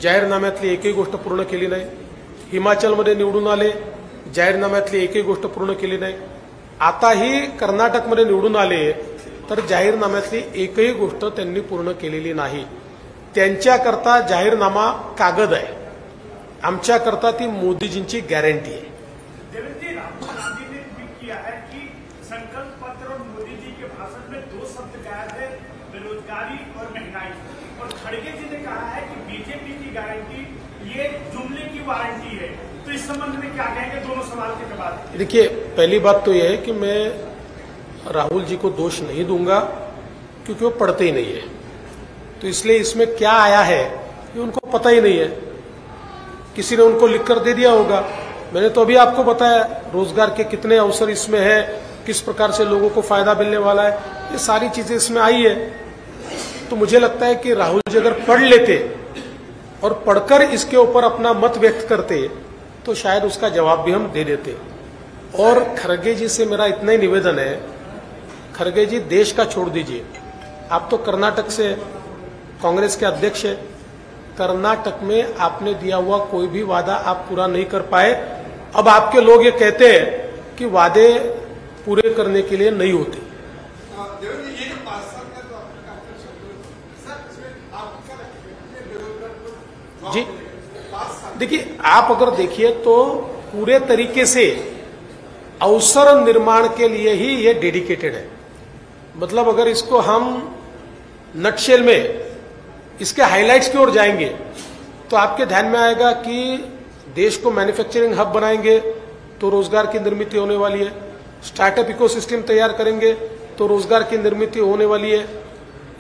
जाहीरनाम्यातली एकही गोष्ट पूर्ण केली नाही। हिमाचलमध्ये निवडून आले, जाहीरनाम्यातली एकही गोष्ट पूर्ण केली नाही। आताही कर्नाटकमध्ये निवडून आले तर जाहीरनाम्यातली एकही गोष्ट त्यांनी पूर्ण केलेली नाही। त्यांच्याकरता जाहीरनामा कागद आहे, आमच्याकरता ती मोदीजींची गॅरंटी आहे। देवेंद्र जी, राहुल गांधी ने ट्वीट किया है कि संकल्प पत्र और मोदी जी के भाषण में 2 शब्द गायब है, बेरोजगारी और महंगाई। और खड़गे जी ने कहा है कि बीजेपी की गारंटी ये जुमले की वारंटी है, तो इस संबंध में क्या कहेंगे दोनों सवाल के जवाब? देखिए, पहली बात तो यह है कि मैं राहुल जी को दोष नहीं दूंगा क्योंकि वो पढ़ते ही नहीं है, तो इसलिए इसमें क्या आया है ये उनको पता ही नहीं है, किसी ने उनको लिखकर दे दिया होगा। मैंने तो अभी आपको बताया रोजगार के कितने अवसर इसमें है, किस प्रकार से लोगों को फायदा मिलने वाला है, ये सारी चीजें इसमें आई है। तो मुझे लगता है कि राहुल जी अगर पढ़ लेते और पढ़कर इसके ऊपर अपना मत व्यक्त करते तो शायद उसका जवाब भी हम दे देते। और खरगे जी से मेरा इतना ही निवेदन है, खरगे जी देश का छोड़ दीजिए, आप तो कर्नाटक से कांग्रेस के अध्यक्ष है, कर्नाटक में आपने दिया हुआ कोई भी वादा आप पूरा नहीं कर पाए। अब आपके लोग ये कहते हैं कि वादे पूरे करने के लिए नहीं होते। जी देखिए, आप अगर देखिए तो पूरे तरीके से अवसर निर्माण के लिए ही ये डेडिकेटेड है। मतलब अगर इसको हम नटशेल में इसके हाइलाइट्स की ओर जाएंगे तो आपके ध्यान में आएगा कि देश को मैन्युफैक्चरिंग हब बनाएंगे तो रोजगार की निर्मित होने वाली है, स्टार्टअप इकोसिस्टम तैयार करेंगे तो रोजगार की निर्मित होने वाली है,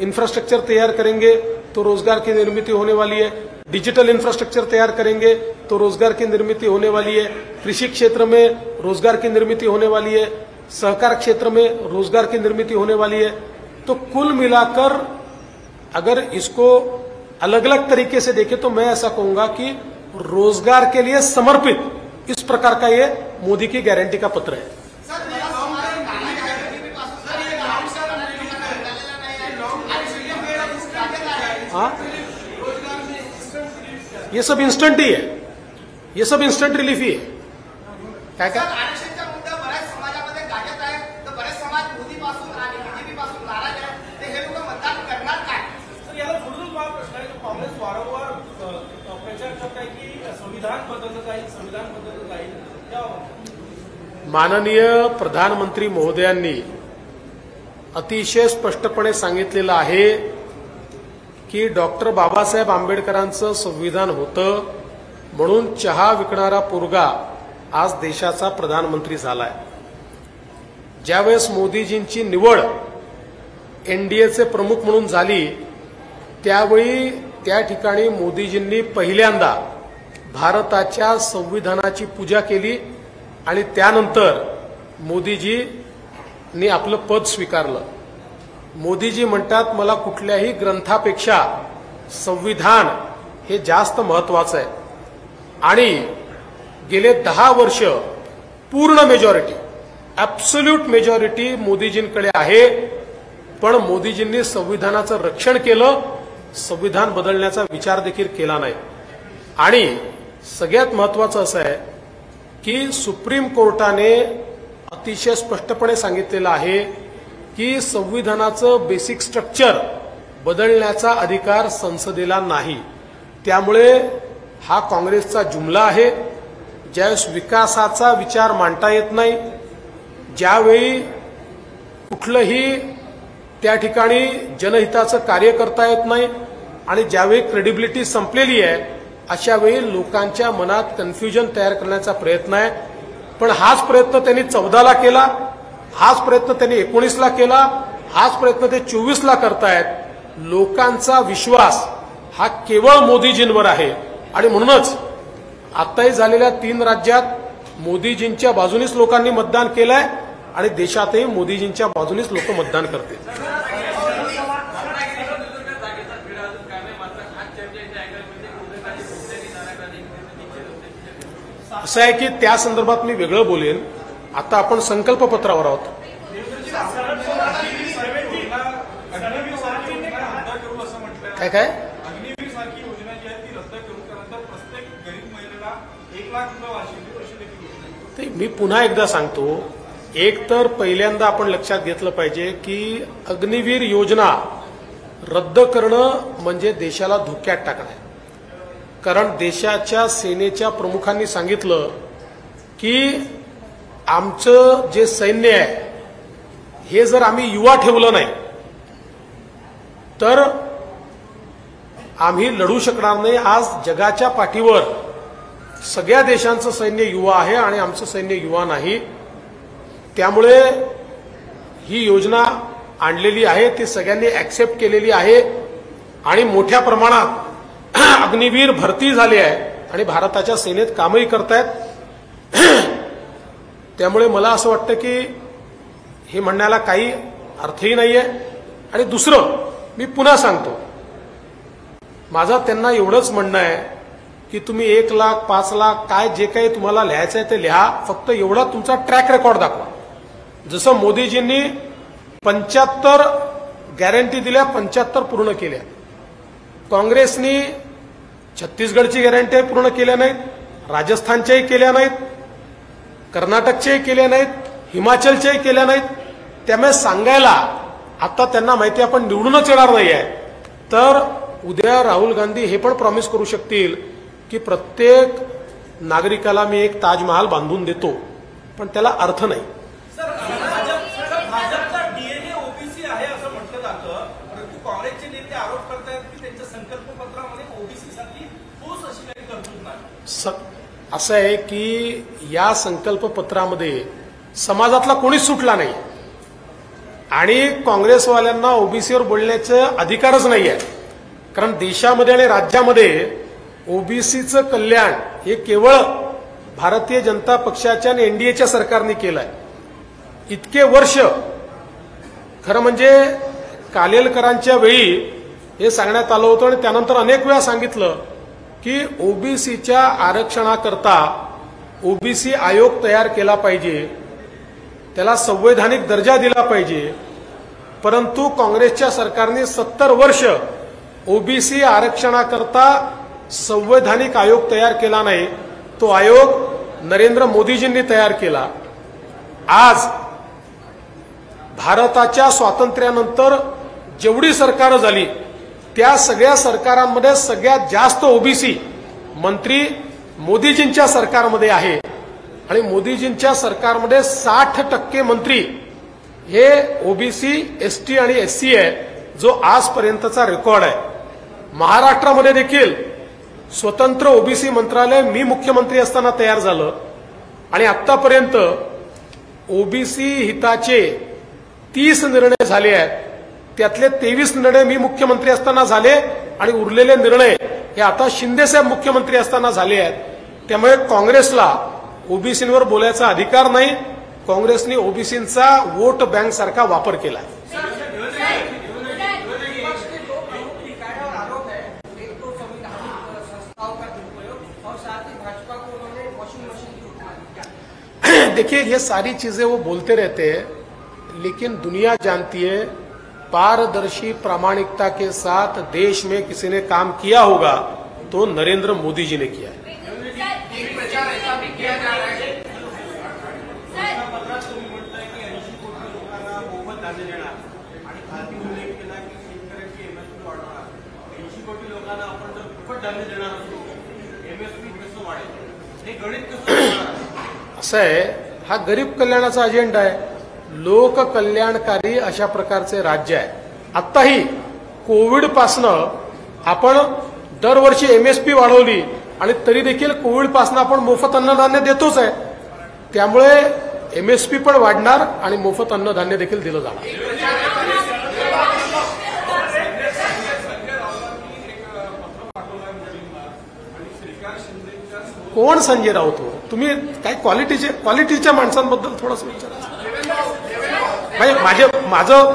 इंफ्रास्ट्रक्चर तैयार करेंगे तो रोजगार की निर्मित होने वाली है, डिजिटल इंफ्रास्ट्रक्चर तैयार करेंगे तो रोजगार की निर्मित होने वाली है, कृषि क्षेत्र में रोजगार की निर्मित होने वाली है, सहकार क्षेत्र में रोजगार की निर्मित होने वाली है। तो कुल मिलाकर अगर इसको अलग अलग तरीके से देखें तो मैं ऐसा कहूंगा कि रोजगार के लिए समर्पित इस प्रकार का ये मोदी की गारंटी का पत्र है। हाँ, ये सब इंस्टंट ही है, ये सब इंस्टंट रिलीफ ही है। काय काय आरक्षणचा मुद्दा बऱ्याच समाजामध्ये गाजत आहे, तर बरेच समाज मोदीपासून आणि बीजेपीपासून नाराज आहे, ते हे लोक मतदान करणार काय? तर याला जोडून मला प्रश्न आहे की काँग्रेस वारंवार प्रचार करत आहे की संविधान बदललं जाईल, संविधान बदललं जाईल। माननीय प्रधानमंत्री महोदयांनी अतिशय स्पष्टपणे सांगितलेलं आहे की डॉक्टर बाबासाहेब आंबेडकरांचं संविधान होतं म्हणून चहा विकणारा पोरगा आज देशाचा प्रधानमंत्री झालाय। ज्यावेळेस मोदीजींची निवड एनडीएचे प्रमुख म्हणून झाली त्यावेळी त्या ठिकाणी मोदीजींनी पहिल्यांदा भारताच्या संविधानाची पूजा केली आणि त्यानंतर मोदीजींनी आपलं पद स्वीकारलं। मोदीजी म्हणतात मला कुठल्याही ग्रंथापेक्षा संविधान हे जास्त महत्वाचं आहे आणि गेले 10 वर्ष पूर्ण मेजॉरिटी, ॲब्सोल्यूट मेजॉरिटी मोदीजींकडे आहे। पण मोदीजींनी संविधानाचं रक्षण केलं, संविधान बदलण्याचा विचार देखील केला नाही। आणि सगळ्यात महत्वाचं असं आहे की सुप्रीम कोर्टाने अतिशय स्पष्टपणे सांगितलेलं आहे की संविधानाचं बेसिक स्ट्रक्चर बदलण्याचा अधिकार संसदेला नाही। त्यामुळे हा काँग्रेसचा जुमला आहे। ज्यावेळेस विकासाचा विचार मांडता येत नाही, ज्यावेळी कुठलंही त्या ठिकाणी जनहिताचं कार्य करता येत नाही आणि ज्यावेळी क्रेडिबिलिटी संपलेली आहे अशा वेळी लोकांच्या मनात कन्फ्युजन तयार करण्याचा प्रयत्न आहे। पण हाच प्रयत्न त्यांनी 14 ला केला, हाच प्रयत्न त्यांनी 19 ला केला, हाच प्रयत्न ते 24 ला करतायत। लोकांचा विश्वास हा केवळ मोदीजींवर आहे आणि म्हणूनच आताही झालेल्या 3 राज्यात मोदीजींच्या बाजूनेच लोकांनी मतदान केलंय आणि देशातही मोदीजींच्या बाजूनेच लोक मतदान करतील। असं आहे की त्या संदर्भात मी वेगळं बोलेन। आता आपण संकल्पपत्रावर आहोत। काय काय अग्निवीर सारखी योजना जी आहे ती रद्द करून त्यानंतर प्रत्येक गरीब महिलेला 1 लाख रुपये वार्षिक अशी देखील योजना आहे। मी पुन्हा एकदा सांगतो, एक तर पहिल्यांदा आपण लक्षात घेतलं पाहिजे की अग्निवीर योजना रद्द करणं म्हणजे देशाला धोक्यात टाकणं आहे। कारण देशाच्या सेनेच्या प्रमुखांनी सांगितलं की आमचं जे सैन्य आहे हे जर आम्ही युवा ठेवलं नाही तर आम्ही लढू शकणार नाही। आज जगाच्या पाठीवर सगळ्या देशांचं सैन्य युवा आहे आणि आमचं सैन्य युवा नाही। त्यामुळे ही योजना आणलेली आहे, ती सगळ्यांनी ऍक्सेप्ट केलेली आहे आणि मोठ्या प्रमाणात अग्निवीर भरती झाली आहे आणि भारताच्या सेनेत कामही करतायत। त्यामुळे मला असं वाटतं की हे म्हणण्याला काही अर्थही नाहीये। आणि दुसरं मी पुन्हा सांगतो, माझं त्यांना एवढंच म्हणणं आहे की तुम्ही 1 लाख 5 लाख काय जे काही तुम्हाला लिहायचं आहे ते लिहा, फक्त एवढा तुमचा ट्रॅक रेकॉर्ड दाखवा। जसं मोदीजींनी 75 गॅरंटी दिल्या, 75 पूर्ण केल्या। काँग्रेसनी छत्तीसगडची गॅरंटी पूर्ण केल्या नाहीत, राजस्थानच्याही केल्या नाहीत, कर्नाटकच्याही केल्या नाहीत, हिमाचलच्याही केल्या नाहीत। त्यामुळे सांगायला आता त्यांना माहिती आपण निवडूनच येणार नाहीये, तर उद्या राहुल गांधी हे पण प्रॉमिस करू शकतील की प्रत्येक नागरिकाला मी एक ताजमहाल बांधून देतो, पण त्याला अर्थ नाही. भाजपचा डीएनए ओबीसी आहे असं म्हटलं जातं, परंतु काँग्रेसचे नेते आरोप करतात की त्यांच्या संकल्पपत्रामध्ये ओबीसीसाठी ठोस अशी काही तरतूद नाही. असं आहे की या संकल्पपत्रामध्ये समाजातला कोणीच सुटला नाही आणि काँग्रेसवाल्यांना ओबीसीवर बोलण्याचा अधिकारच नाही आहे. कारण देशामध्ये आणि राज्यामध्ये ओबीसीचं कल्याण हे केवळ भारतीय जनता पक्षाच्या आणि एनडीएच्या सरकारने केलं आहे. इतके वर्ष खरं म्हणजे कालेलकरांच्या वेळी हे सांगण्यात आलं होतं आणि त्यानंतर अनेक वेळा सांगितलं की ओबीसीच्या आरक्षणाकरता ओबीसी आयोग तयार केला पाहिजे, त्याला संवैधानिक दर्जा दिला पाहिजे. परंतु काँग्रेसच्या सरकारने 70 वर्ष ओबीसी आरक्षणाकरता संवैधानिक आयोग तयार केला नाही. तो आयोग नरेंद्र मोदीजींनी तयार केला. आज भारताच्या स्वातंत्र्यानंतर जेवढी सरकारं झाली त्या सगळ्या सरकारांमध्ये सगळ्यात जास्त ओबीसी मंत्री मोदीजींच्या सरकारमध्ये आहे आणि मोदीजींच्या सरकारमध्ये 60% मंत्री हे ओबीसी, एसटी आणि एससी आहे, जो आजपर्यंतचा रेकॉर्ड आहे. महाराष्ट्रामध्ये देखील स्वतंत्र ओबीसी मंत्रालय मी मुख्यमंत्री असताना तयार झालं आणि आतापर्यंत ओबीसी हिताचे 30 निर्णय झाले आहेत. त्यातले 23 निर्णय मी मुख्यमंत्री असताना झाले आणि उरलेले निर्णय हे आता शिंदेसाहेब मुख्यमंत्री असताना झाले आहेत. त्यामुळे काँग्रेसला ओबीसींवर बोलायचा अधिकार नाही. काँग्रेसने ओबीसींचा वोट बँक सारखा वापर केला. देखिए ये सारी चीजें वो बोलते रहते हैं, लेकिन दुनिया जानती है पारदर्शी प्रामाणिकता के साथ देश में किसी ने काम किया होगा तो नरेंद्र मोदी जी ने किया है. प्रचार ऐसा भी किया जा रहा है. पत्रात तुम्ही म्हणताय की 80 कोटी लोकांना मोफत धान्य देणार आणि खाती उल्लेख केला की शेतकऱ्यांची एमएसपी वाढवणार. 80 कोटी लोकांना आपण जर फुकट धान्य देणार असतो, एमएसपी कसं वाढेल? हे गणित कसं होणार? असं आहे, हा गरीब कल्याणाचा अजेंडा आहे. लोक कल्याणकारी अशा प्रकारचे राज्य आहे. आत्ताही कोविडपासनं आपण दरवर्षी एमएसपी वाढवली आणि तरी देखील कोविडपासनं आपण मोफत अन्नधान्य देतोच आहे. त्यामुळे एमएसपी पण वाढणार आणि मोफत अन्नधान्य देखील दिलं जाणार. कोण संजय राऊत हो? तुम्ही काय क्वालिटीच्या माणसांबद्दल थोडंसं विचारा.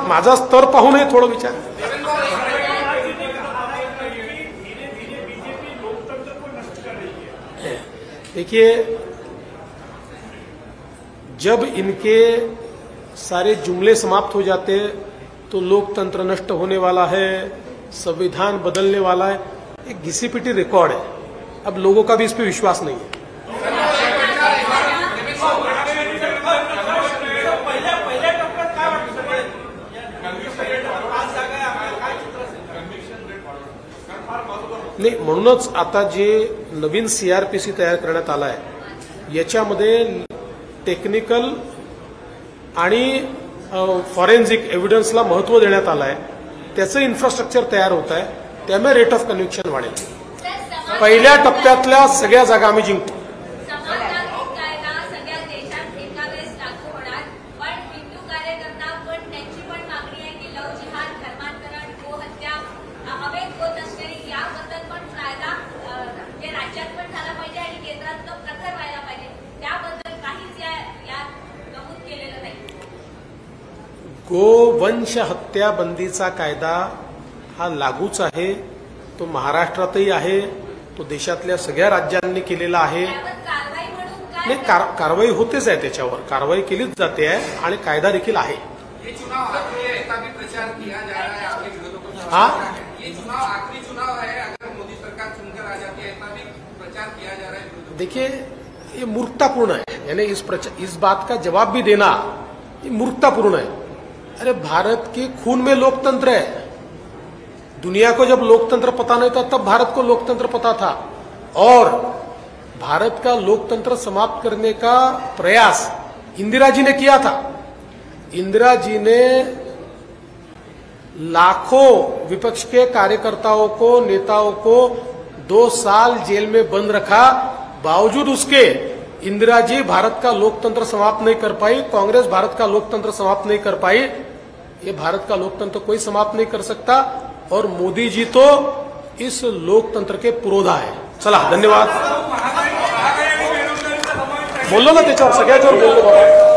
माझा स्तर पाहूनही थोडं विचार. देखिए, जब इनके सारे जुमले समाप्त हो जाते तो लोकतंत्र नष्ट होने वाला है, संविधान बदलने वाला है. एक घिसी-पिटी रिकॉर्ड है. अब लोगों का भी इस पर विश्वास नहीं है. नाही, म्हणूनच आता जे नवीन सीआरपीसी तयार करण्यात आला आहे याच्यामध्ये टेक्निकल आणि फॉरेन्सिक एव्हिडन्सला महत्त्व देण्यात आलं आहे. त्याचं इन्फ्रास्ट्रक्चर तयार होत आहे. त्यामुळे रेट ऑफ कन्व्हिक्शन वाढेल. पहिल्या टप्प्यातल्या सगळ्या जागा आम्ही जिंकतो. गोवंश हत्या बंदीचा कायदा हा लागूच आहे. तो महाराष्ट्रातही आहे, तो देशातल्या सगळ्या राज्यांनी केलेला आहे. नाही, कारवाई होतेच आहे, त्याच्यावर कारवाई केलीच जाते आहे आणि कायदा देखील आहे. ये चुनाव आखिरी है, ऐसा भी प्रचार किया जा रहा है आपके विरोधकों से. हाँ, ये चुनाव आखिरी चुनाव है, अगर मोदी सरकार चुनकर आ जाती है, ऐसा भी प्रचार किया जा रहा है. देखिए, ये मूर्खतापूर्ण है. यानी इस बात का जवाब भी देना ये मूर्खतापूर्ण है. अरे भारत के खून में लोकतंत्र है. दुनिया को जब लोकतंत्र पता नहीं था तब भारत को लोकतंत्र पता था, और भारत का लोकतंत्र समाप्त करने का प्रयास इंदिरा जी ने किया था। इंदिरा जी ने लाखों विपक्ष के कार्यकर्ताओं को, नेताओं को 2 साल जेल में बंद रखा। बावजूद उसके इंदिरा जी भारत का लोकतंत्र समाप्त नहीं कर पाई, कांग्रेस भारत का लोकतंत्र समाप्त नहीं कर पाई। ये भारत का लोकतंत्र कोई समाप्त नहीं कर सकता, और मोदी जी तो इस लोकतंत्र के पुरोधा है। चला, धन्यवाद। बोललो ना त्याच्यावर, सगळ्याच्यावर बोललो बाबा।